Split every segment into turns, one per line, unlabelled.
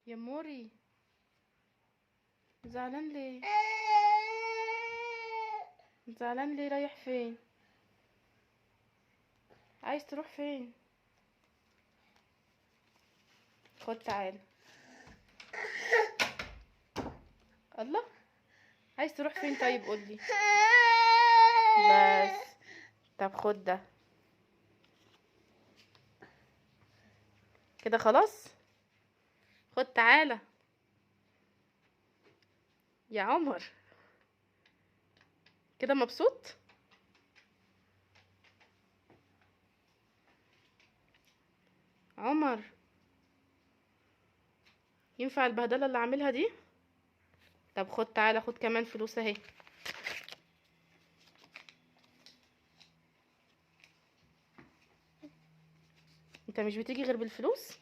يا موري، زعلان ليه؟ زعلان ليه؟ رايح فين؟ عايز تروح فين؟ خد تعالى. الله، عايز تروح فين؟ طيب قولي بس. طب خد ده كده خلاص. خد تعالى يا عمر. كده مبسوط؟ عمر، ينفع البهدله اللي عاملها دي؟ طب خد تعالى، خد كمان فلوس اهي. انت مش بتيجي غير بالفلوس؟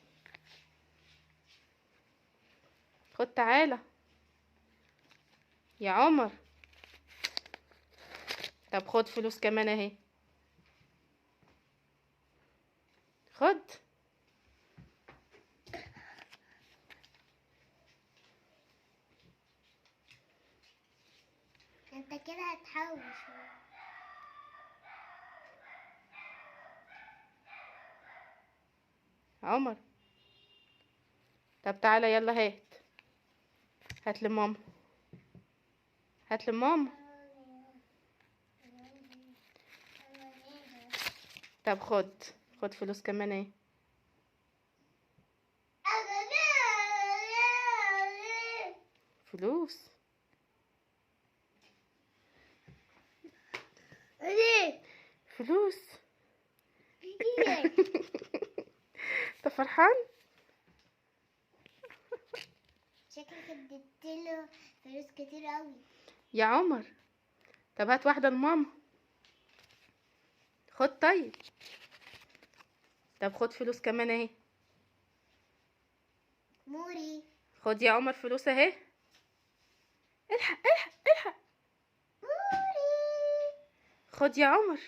خد تعالى يا عمر. طب خد فلوس كمان اهي. خد.
انت كده هتحوش.
عمر، طب تعالى يلا هات. هات لماما، هات لماما. طب خد، خد فلوس كمان اهي. فلوس. فلوس. انت فرحان؟
شكلك اديتله فلوس كتير قوي.
يا عمر، طب هات واحدة لماما. خد طيب. طب خد فلوس كمان اهي.
موري،
خد يا عمر فلوس اهي. الحق الحق الحق.
موري.
خد يا عمر.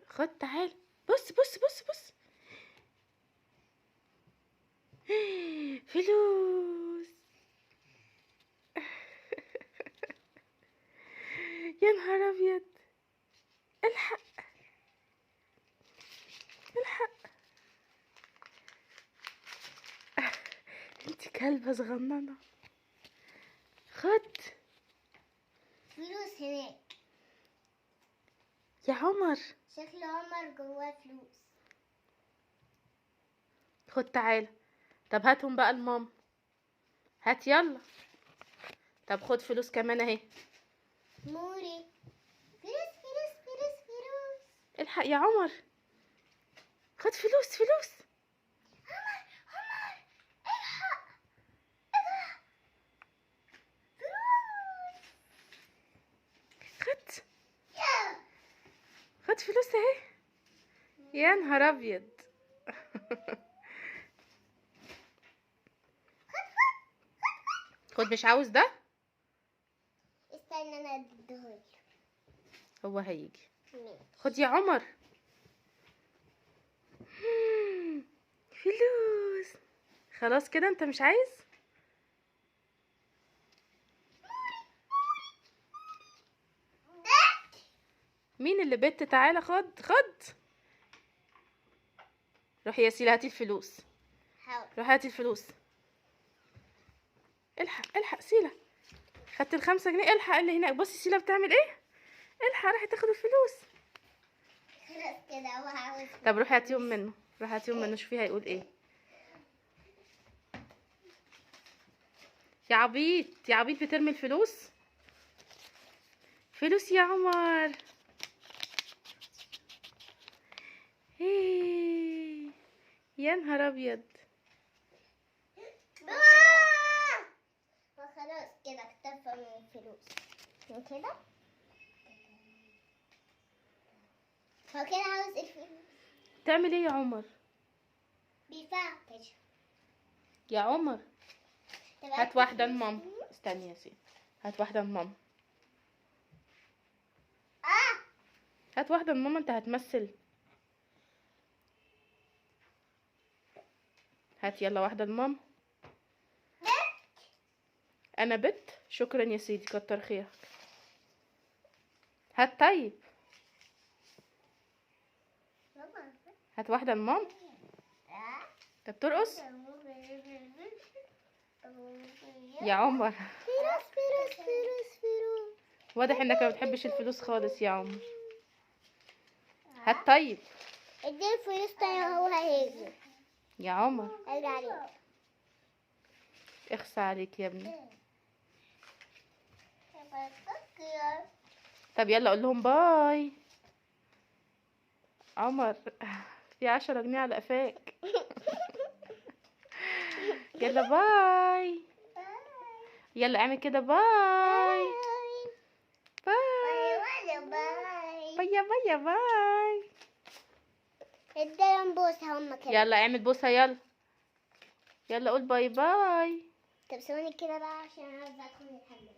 خد تعال. بص بص بص بص. فلوس. يا نهار ابيض. الحق الحق. انت كلبة صغننة. خد
فلوس هناك.
يا عمر.
شكل عمر جواه فلوس.
خد تعال. طب هاتهم بقى لماما. هات يلا. طب خد فلوس كمان اهي.
موري، فلوس فلوس فلوس فلوس.
الحق يا عمر. خد فلوس فلوس.
عمر عمر، الحق. ايه ده؟ فلوس.
خد.
يا.
خد فلوس اهي. يا نهار ابيض. خد، مش عاوز ده؟
استنى انا اديهولك.
هو هيجي.
ماشي.
خد يا عمر. فلوس. خلاص كده انت مش عايز؟ مين اللي بت؟ تعالى خد خد. روحي يا سيلا هاتي الفلوس.
حاول.
روحي هاتي الفلوس. الحق الحق سيلا. خدت ال5 جنيه. الحق اللي هناك. بصي سيلا بتعمل ايه. الحق راحت تاخد الفلوس.
خلاص كده هو عاوز.
طب روحي هاتيهم منه. روحي هاتيهم منه شوفي هيقول ايه. يا عبيط يا عبيط، بترمي الفلوس. فلوس يا عمر. هيه. يا نهار ابيض.
خلاص كده اكتفى من الفلوس. هو كده هو كده عاوز الفلوس.
تعمل ايه يا عمر؟
بيفعكش.
يا عمر، هات واحدة لماما. استني يا سيدي، هات واحدة لماما. هات واحدة لماما، انت هتمثل. هات يلا واحدة لماما. انا بت، شكرا يا سيدي، كتر خيرك. هات طيب، هات واحدة لماما. انت بترقص يا عمر؟
فلوس فلوس فلوس فلوس.
واضح انك ما بتحبش الفلوس خالص يا عمر. هات طيب
اديله فلوس تاني وهو هيجي.
يا عمر.
ارجع عليك.
اخصى عليك يا ابني. طب يلا قول لهم باي. عمر في 10 جنيه على قفاك. يلا باي. يلا اعمل كده باي. باي باي باي باي.
اديهم بوسة هما كده.
يلا اعمل بوسة، يلا يلا قول باي باي.
طب ثواني كده بقى عشان عايزة اكل الحمام.